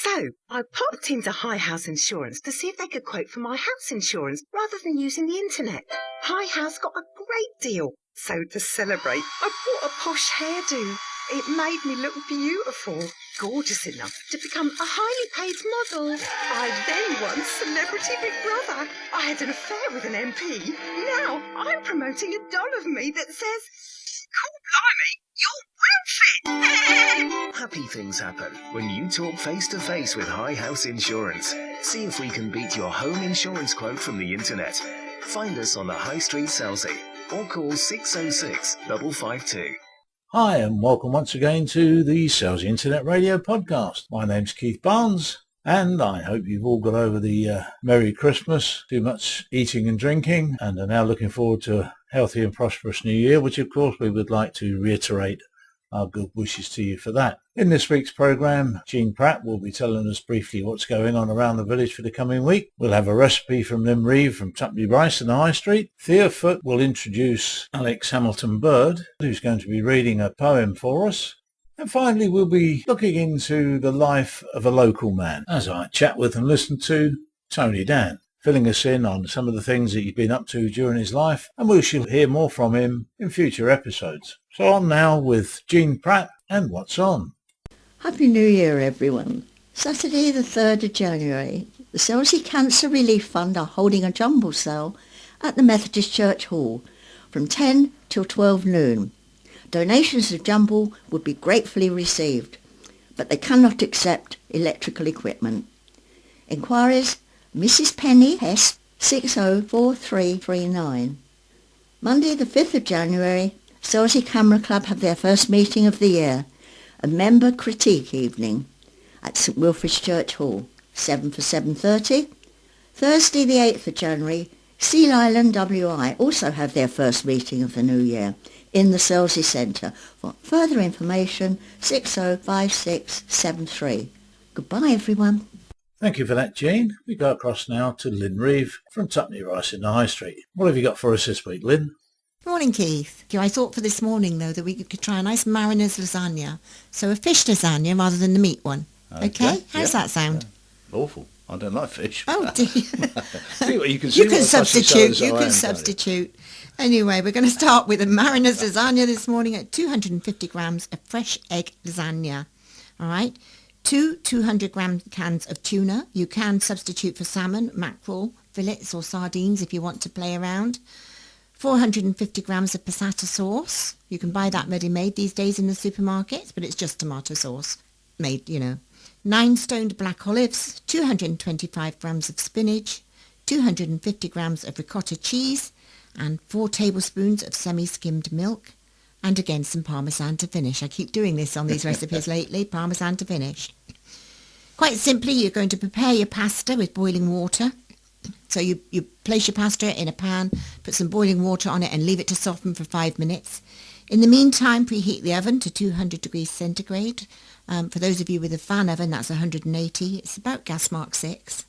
So, I popped into High House Insurance to see if they could quote for my house insurance rather than using the internet. High House got a great deal. So to celebrate, I bought a posh hairdo. It made me look beautiful, gorgeous enough to become a highly paid model. I then won Celebrity Big Brother. I had an affair with an MP. Now I'm promoting a doll of me that says, "Cool, blimey, you're well fit." Happy things happen when you talk face-to-face with High House Insurance. See if we can beat your home insurance quote from the internet. Find us on the High Street, Selsey, or call 606 552. Hi and welcome once again to the Selsey Internet Radio Podcast. My name's Keith Barnes and I hope you've all got over the Merry Christmas, too much eating and drinking, and are now looking forward to a healthy and prosperous New Year, which of course we would like to reiterate our good wishes to you for that. In this week's programme, Jean Pratt will be telling us briefly what's going on around the village for the coming week. We'll have a recipe from Lyn Reeve from Tuppenny Rice in the High Street. Thea Foote will introduce Alex Hamilton Bird, who's going to be reading a poem for us. And finally, we'll be looking into the life of a local man as I chat with and listen to Tony Dann, filling us in on some of the things that he's been up to during his life, and we shall hear more from him in future episodes. So on now with Jean Pratt and What's On. Happy New Year, everyone. Saturday the 3rd of January, the Selsey Cancer Relief Fund are holding a jumble sale at the Methodist Church Hall from 10 till 12 noon. Donations of jumble would be gratefully received, but they cannot accept electrical equipment. Inquiries, Mrs. Penny, Hess, 604339. Monday the 5th of January, Selsey Camera Club have their first meeting of the year, a member critique evening at St Wilfrid's Church Hall, 7 for 7:30. Thursday the 8th of January, Seal Island WI also have their first meeting of the new year in the Selsey Centre. For further information, 605673. Goodbye, everyone. Thank you for that, Jean. We go across now to Lyn Reeve from Tuppenny Rice in the High Street. What have you got for us this week, Lyn? Morning, Keith. I thought for this morning, though, that we could try a nice mariner's lasagna. So a fish lasagna rather than the meat one. Okay? How's that sound? Yeah. Awful. I don't like fish. Oh, dear. You can substitute. You can substitute. Anyway, we're going to start with a mariner's lasagna this morning at 250 grams of fresh egg lasagna. All right? 200-gram cans of tuna. You can substitute for salmon, mackerel, fillets or sardines if you want to play around. 450 grams of passata sauce. You can buy that ready-made these days in the supermarkets, but it's just tomato sauce made, 9 stoned black olives, 225 grams of spinach, 250 grams of ricotta cheese, and 4 tablespoons of semi-skimmed milk, and again some parmesan to finish. I keep doing this on these recipes lately, parmesan to finish. Quite simply, you're going to prepare your pasta with boiling water. So you place your pasta in a pan, put some boiling water on it and leave it to soften for 5 minutes. In the meantime, preheat the oven to 200 degrees centigrade. For those of you with a fan oven, that's 180. It's about gas mark 6.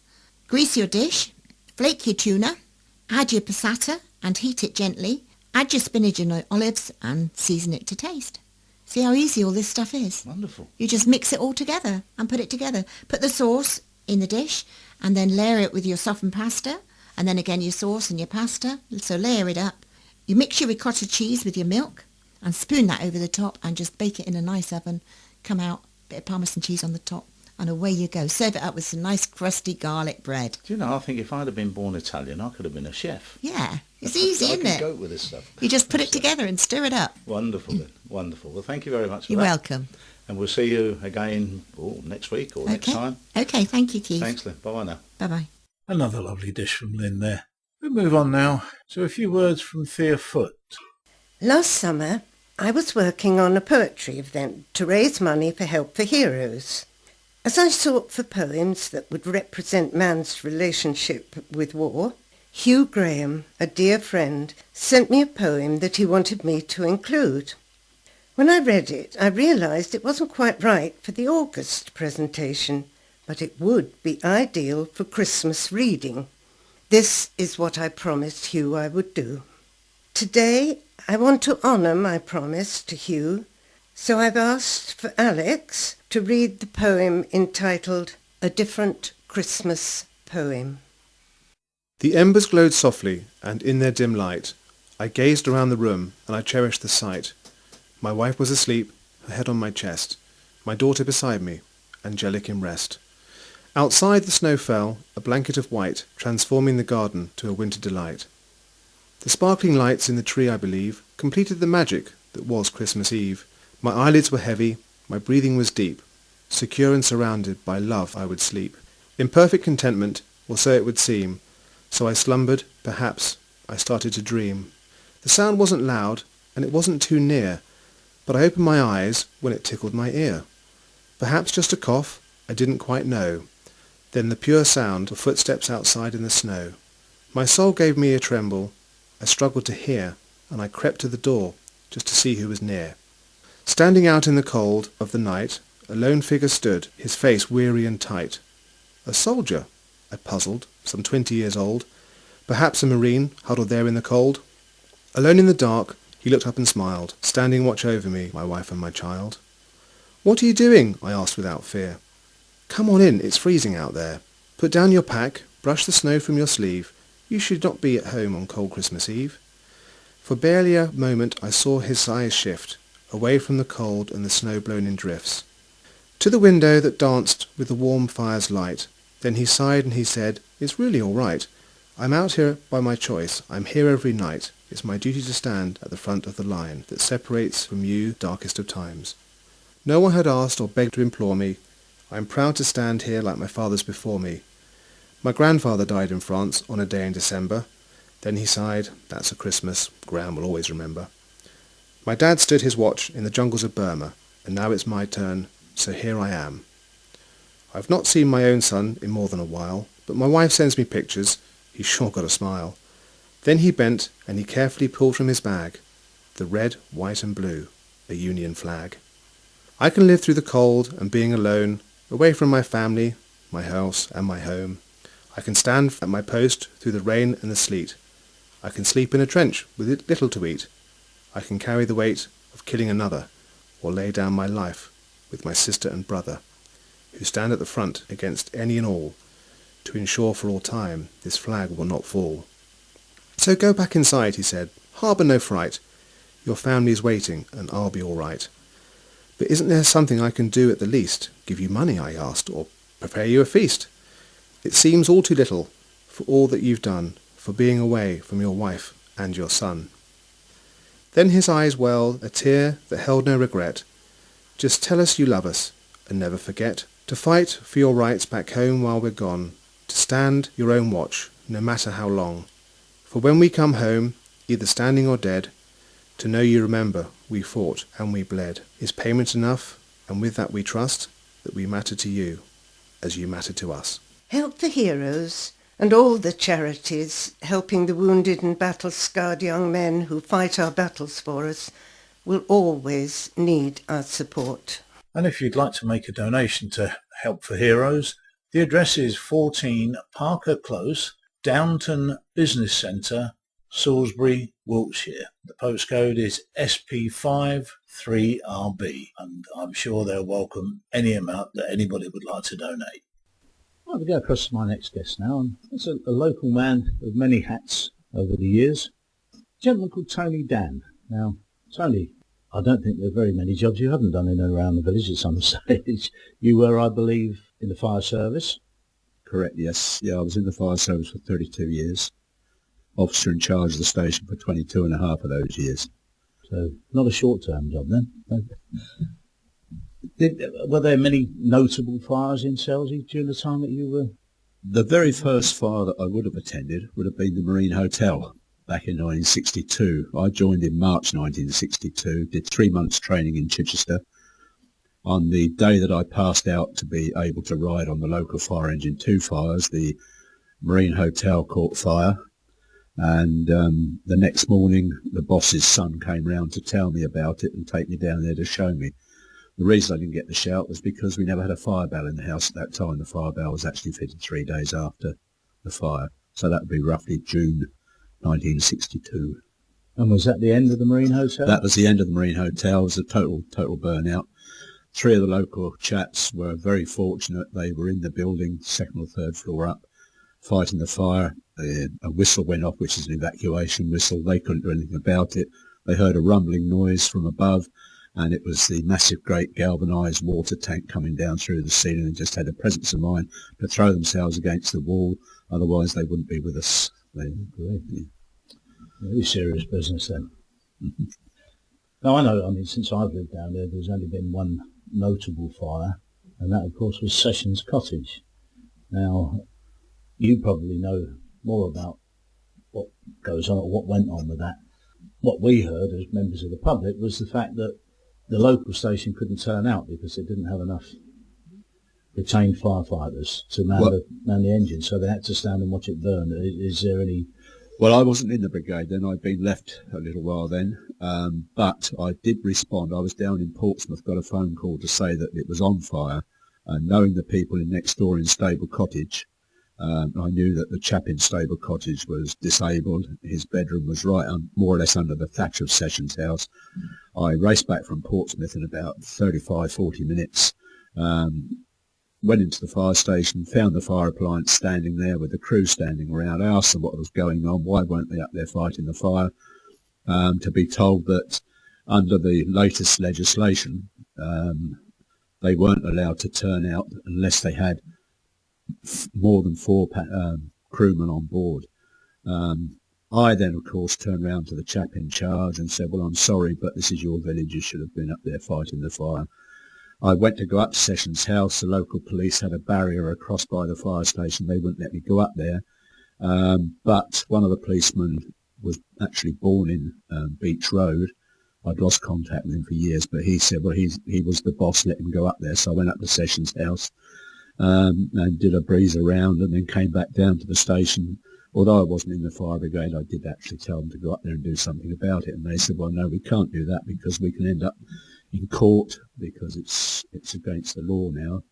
Grease your dish, flake your tuna, add your passata and heat it gently. Add your spinach and olives and season it to taste. See how easy all this stuff is? Wonderful. You just mix it all together and put it together. Put the sauce in the dish and then layer it with your softened pasta and then again your sauce and your pasta. So layer it up. You mix your ricotta cheese with your milk and spoon that over the top and just bake it in a nice oven. Come out, bit of Parmesan cheese on the top and away you go. Serve it up with some nice crusty garlic bread. Do you know, I think if I'd have been born Italian, I could have been a chef. Yeah, it's easy, isn't it? I can cope with this stuff. You just put it together and stir it up. Wonderful, then. Wonderful. Well, thank you very much for You're that. welcome. And we'll see you again next week or next time. Okay, thank you, Keith. Thanks, Lyn. Bye-bye now. Bye-bye. Another lovely dish from Lyn there. We'll move on now to a few words from Thea Foote. Last summer, I was working on a poetry event to raise money for Help for Heroes. As I sought for poems that would represent man's relationship with war, Hugh Graham, a dear friend, sent me a poem that he wanted me to include. When I read it, I realised it wasn't quite right for the August presentation, but it would be ideal for Christmas reading. This is what I promised Hugh I would do. Today, I want to honour my promise to Hugh, so I've asked for Alex to read the poem entitled A different Christmas poem. The embers glowed softly, and in their dim light I gazed around the room, and I cherished the sight. My wife was asleep, her head on my chest, my daughter beside me, angelic in rest. Outside the snow fell, a blanket of white, transforming the garden to a winter delight. The sparkling lights in the tree, I believe, completed the magic that was Christmas Eve. My eyelids were heavy, my breathing was deep. Secure and surrounded by love I would sleep. In perfect contentment, or so it would seem. So I slumbered, perhaps I started to dream. The sound wasn't loud, and it wasn't too near, but I opened my eyes when it tickled my ear. Perhaps just a cough, I didn't quite know. Then the pure sound of footsteps outside in the snow. My soul gave me a tremble. I struggled to hear, and I crept to the door just to see who was near. Standing out in the cold of the night, a lone figure stood, his face weary and tight. A soldier, I puzzled, some 20 years old. Perhaps a marine, huddled there in the cold. Alone in the dark, he looked up and smiled, standing watch over me, my wife and my child. "What are you doing?" I asked without fear. "Come on in, it's freezing out there. Put down your pack, brush the snow from your sleeve. You should not be at home on cold Christmas Eve." For barely a moment I saw his eyes shift, away from the cold and the snow blown in drifts, to the window that danced with the warm fire's light. Then he sighed and he said, "It's really all right. I'm out here by my choice. I'm here every night. It's my duty to stand at the front of the line that separates from you darkest of times. No one had asked or begged to implore me. I'm proud to stand here like my fathers before me. My grandfather died in France on a day in December." Then he sighed, "That's a Christmas Gran will always remember. My dad stood his watch in the jungles of Burma, and now it's my turn, so here I am. I've not seen my own son in more than a while, but my wife sends me pictures. He's sure got a smile." Then he bent and he carefully pulled from his bag the red, white and blue, a Union flag. "I can live through the cold and being alone, away from my family, my house and my home. I can stand at my post through the rain and the sleet. I can sleep in a trench with little to eat. I can carry the weight of killing another, or lay down my life with my sister and brother, who stand at the front against any and all, to ensure for all time this flag will not fall. So go back inside," he said, "harbour no fright. Your family is waiting, and I'll be all right." "But isn't there something I can do at the least? Give you money," I asked, "or prepare you a feast? It seems all too little for all that you've done, for being away from your wife and your son." Then his eyes welled, a tear that held no regret. "Just tell us you love us, and never forget to fight for your rights back home while we're gone, to stand your own watch, no matter how long. For when we come home, either standing or dead, to know you remember we fought and we bled is payment enough, and with that we trust that we matter to you as you matter to us." Help the heroes and all the charities helping the wounded and battle-scarred young men who fight our battles for us will always need our support. And if you'd like to make a donation to Help for Heroes, the address is 14 Parker Close, Downton Business Centre, Salisbury, Wiltshire. The postcode is SP53RB, and I'm sure they'll welcome any amount that anybody would like to donate. I'll go across to my next guest now, and it's a local man of many hats over the years, a gentleman called Tony Dann. Now, Tony, I don't think there are very many jobs you haven't done in and around the village at some stage. You were, I believe, in the fire service. Correct, yes. Yeah, I was in the fire service for 32 years. Officer in charge of the station for 22 and a half of those years. So, not a short-term job then. Were there many notable fires in Selsey during the time that you were? The very first fire that I would have attended would have been the Marine Hotel back in 1962. I joined in March 1962, did 3 months training in Chichester. On the day that I passed out to be able to ride on the local fire engine 2 fires, the Marine Hotel caught fire, and the next morning the boss's son came round to tell me about it and take me down there to show me. The reason I didn't get the shout was because we never had a fire bell in the house at that time. The fire bell was actually fitted 3 days after the fire, so that would be roughly June 1962. And was that the end of the Marine Hotel? That was the end of the Marine Hotel. It was a total burnout. Three of the local chaps were very fortunate. They were in the building, second or third floor up, fighting the fire. A whistle went off, which is an evacuation whistle. They couldn't do anything about it. They heard a rumbling noise from above, and it was the massive, great galvanised water tank coming down through the ceiling, and just had the presence of mind to throw themselves against the wall. Otherwise, they wouldn't be with us. Very serious business then. Now, I know, since I've lived down there, there's only been one notable fire, and that, of course, was Sessions Cottage. Now, you probably know more about what goes on, or what went on with that. What we heard as members of the public was the fact that the local station couldn't turn out because it didn't have enough retained firefighters to man the engine, so they had to stand and watch it burn. Is there any... Well, I wasn't in the brigade then. I'd been left a little while then, but I did respond. I was down in Portsmouth, got a phone call to say that it was on fire, and knowing the people in next door in Stable Cottage, I knew that the chap in Stable Cottage was disabled. His bedroom was right more or less under the thatch of Sessions' house. I raced back from Portsmouth in about 35, 40 minutes, went into the fire station, found the fire appliance standing there with the crew standing around. I asked them what was going on, why weren't they up there fighting the fire, to be told that under the latest legislation, they weren't allowed to turn out unless they had more than 4 crewmen on board. I then, of course, turned round to the chap in charge and said, well, I'm sorry, but this is your village. You should have been up there fighting the fire. I went to go up to Sessions' house. The local police had a barrier across by the fire station. They wouldn't let me go up there. But one of the policemen was actually born in Beach Road. I'd lost contact with him for years, but he said, well, he was the boss, let him go up there. So I went up to Sessions' house and did a breeze around, and then came back down to the station. Although I wasn't in the fire brigade, I did actually tell them to go up there and do something about it. And they said, well, no, we can't do that because we can end up in court because it's against the law now.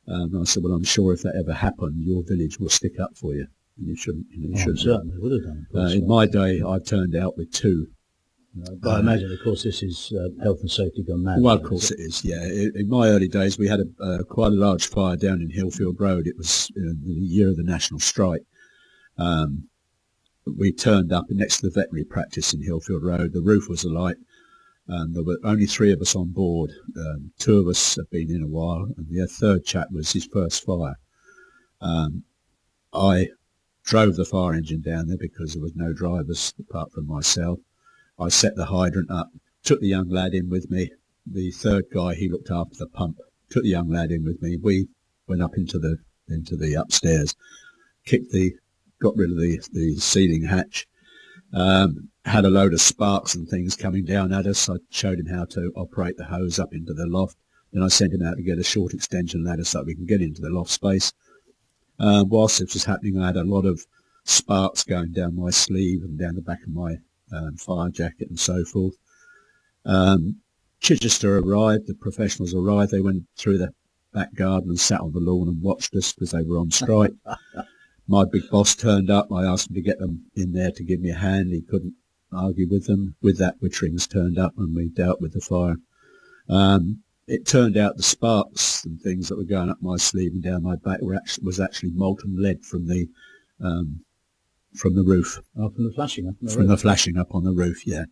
And I said, well, I'm sure if that ever happened, your village will stick up for you. And you shouldn't. Certainly would have done. In my day, I turned out with 2. But I imagine, of course, this is health and safety gone mad. Well, of course it is, yeah. In my early days, we had quite a large fire down in Hillfield Road. It was the year of the national strike. We turned up next to the veterinary practice in Hillfield Road. The roof was alight. There were only 3 of us on board. 2 of us had been in a while, and the third chap was his first fire. I drove the fire engine down there because there was no drivers apart from myself. I set the hydrant up, took the young lad in with me. The third guy, he looked after the pump, took the young lad in with me. We went up into the upstairs, got rid of the ceiling hatch, had a load of sparks and things coming down at us. I showed him how to operate the hose up into the loft. Then I sent him out to get a short extension ladder so that we can get into the loft space. Whilst this was happening, I had a lot of sparks going down my sleeve and down the back of my fire jacket and so forth. Chichester arrived, the professionals arrived. They went through the back garden and sat on the lawn and watched us because they were on strike. My big boss turned up. I asked him to get them in there to give me a hand. He couldn't argue with them. With that, Witterings turned up and we dealt with the fire. It turned out the sparks and things that were going up my sleeve and down my back was actually molten lead from the roof. Oh, from the flashing up on the roof. From the flashing up on the roof, yeah.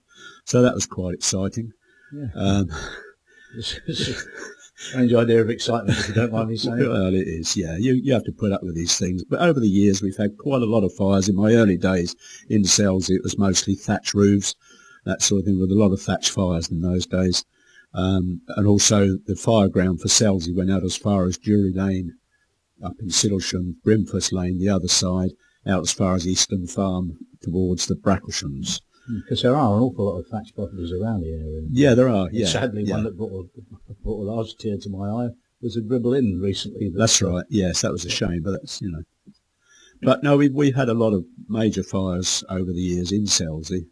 So that was quite exciting. Yeah. Strange idea of excitement, if you don't mind me saying. Well, it is, yeah. You have to put up with these things. But over the years, we've had quite a lot of fires. In my early days in Selsey, it was mostly thatch roofs, that sort of thing, with a lot of thatch fires in those days. And also the fire ground for Selsey went out as far as Drury Lane, up in Siddlesham, Brimfast Lane, the other side, out as far as Easton Farm towards the Brackleshams. Because there are an awful lot of thatch properties around the area. Yeah, there are, yeah. Sadly, one that brought a large tear to my eye was a Gribble Inn recently. That's right, yes, that was a shame, but that's, But no, we've had a lot of major fires over the years in Selsey.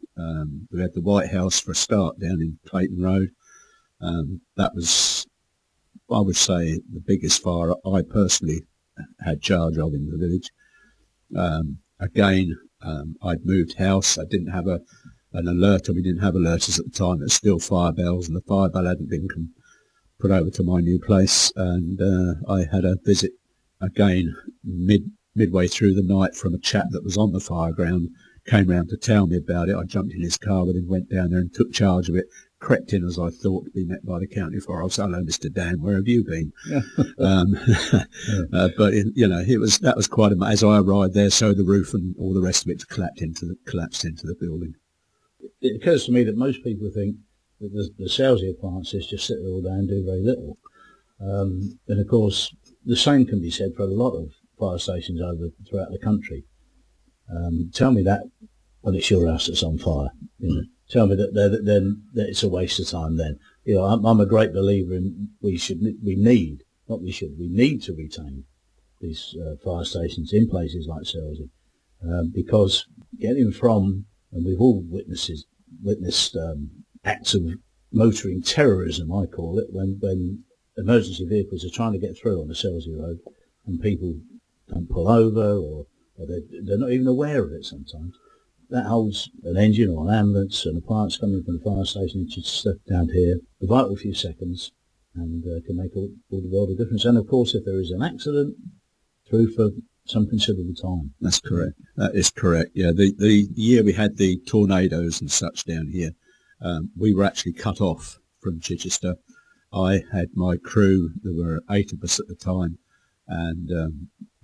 We had the White House for a start down in Clayton Road. That was, I would say, the biggest fire I personally had charge of in the village. Again, I'd moved house. I didn't have an alerter. We didn't have alerters at the time. It was still fire bells, and the fire bell hadn't been put over to my new place, and I had a visit again midway through the night from a chap that was on the fire ground, came round to tell me about it. I jumped in his car with him, went down there and took charge of it, crept in as I thought to be met by the county forest. Hello, Mr. Dan, where have you been? Yeah. But that was quite as I arrived there, so the roof and all the rest of it collapsed into the building. It occurs to me that most people think that the Selsey appliances just sit there all day and do very little. And of course, the same can be said for a lot of fire stations throughout the country. Tell me that when it's your house that's on fire. Tell me that it's a waste of time then. I'm a great believer in we need to retain these fire stations in places like Selsey, because getting from, and we've all witnessed acts of motoring terrorism, I call it, when emergency vehicles are trying to get through on the Selsey road and people don't pull over or they're not even aware of it sometimes. That holds an engine or an ambulance, an appliance coming from the fire station in Chichester down here, a vital few seconds, and can make all the world of difference. And of course, if there is an accident, through for some considerable time. That's correct. That is correct. Yeah, the year we had the tornadoes and such down here, we were actually cut off from Chichester. I had my crew, there were 8 of us at the time, and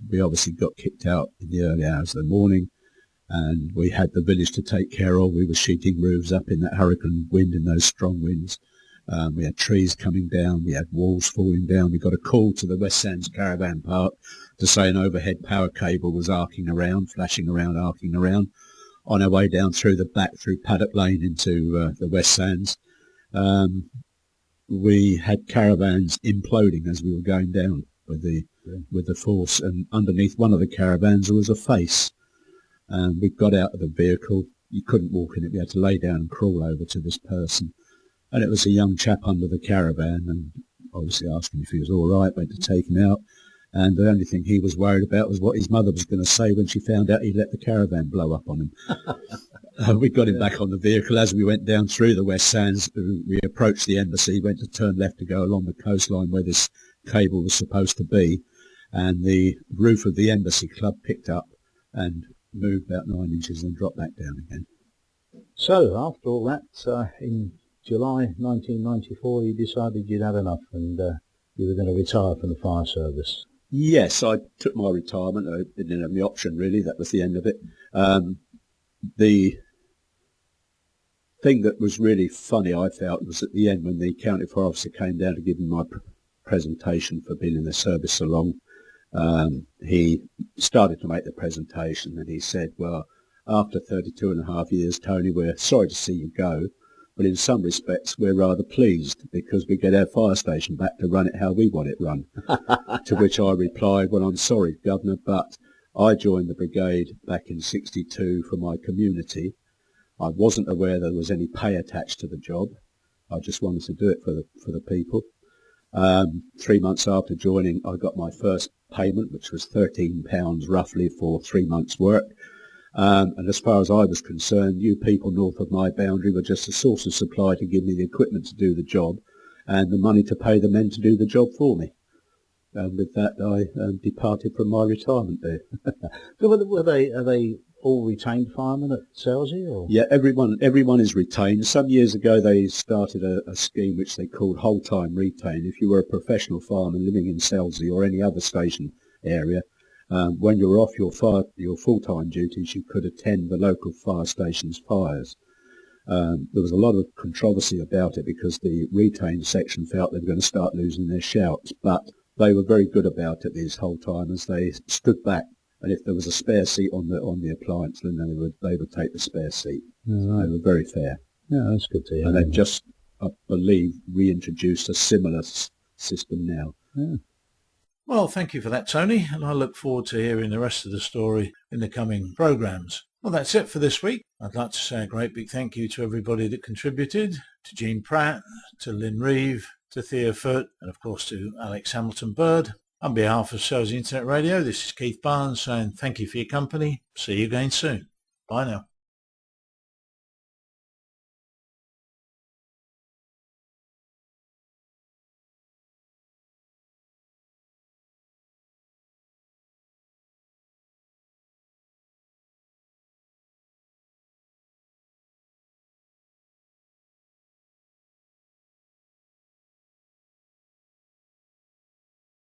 we obviously got kicked out in the early hours of the morning, and we had the village to take care of. We were sheeting roofs up in that hurricane wind, in those strong winds. We had trees coming down, we had walls falling down. We got a call to the West Sands Caravan Park to say an overhead power cable was arcing around. On our way down through the back, through Paddock Lane into the West Sands. We had caravans imploding as we were going down with the force, and underneath one of the caravans there was a face. And we got out of the vehicle. You couldn't walk in it. We had to lay down and crawl over to this person. And it was a young chap under the caravan, and obviously asked him if he was all right, went to take him out. And the only thing he was worried about was what his mother was going to say when she found out he let the caravan blow up on him. We got him back on the vehicle. As we went down through the West Sands, we approached the embassy, went to turn left to go along the coastline where this cable was supposed to be. And the roof of the embassy club picked up and moved about 9 inches and dropped back down again. So after all that, in July 1994, you decided you'd had enough and you were going to retire from the fire service. Yes, I took my retirement. I didn't have the option, really. That was the end of it. The thing that was really funny, I felt, was at the end when the county fire officer came down to give me my presentation for being in the service so long. He started to make the presentation and he said, well, after 32 and a half years, Tony, we're sorry to see you go, but in some respects we're rather pleased because we get our fire station back to run it how we want it run. To which I replied, well, I'm sorry, Governor, but I joined the brigade back in 62 for my community. I wasn't aware there was any pay attached to the job. I just wanted to do it for the people. 3 months after joining, I got my first payment, which was £13 roughly for 3 months' work. And as far as I was concerned, you people north of my boundary were just a source of supply to give me the equipment to do the job and the money to pay the men to do the job for me. And with that, I departed from my retirement there. So are they all retained firemen at Selsey? Or? Yeah, everyone is retained. Some years ago, they started a scheme which they called whole-time retain. If you were a professional fireman living in Selsey or any other station area, when you were off your full-time duties, you could attend the local fire station's fires. There was a lot of controversy about it because the retained section felt they were going to start losing their shouts, but they were very good about it, these whole-timers. They stood back, and if there was a spare seat on the appliance, then they would take the spare seat. So they were very fair. Yeah, that's good to hear. And they've just, I believe, reintroduced a similar system now. Yeah. Well, thank you for that, Tony, and I look forward to hearing the rest of the story in the coming programmes. Well, that's it for this week. I'd like to say a great big thank you to everybody that contributed, to Jean Pratt, to Lyn Reeve, to Theo Foote, and of course to Alex Hamilton-Bird. On behalf of Selsey Internet Radio, this is Keith Barnes saying thank you for your company. See you again soon. Bye now.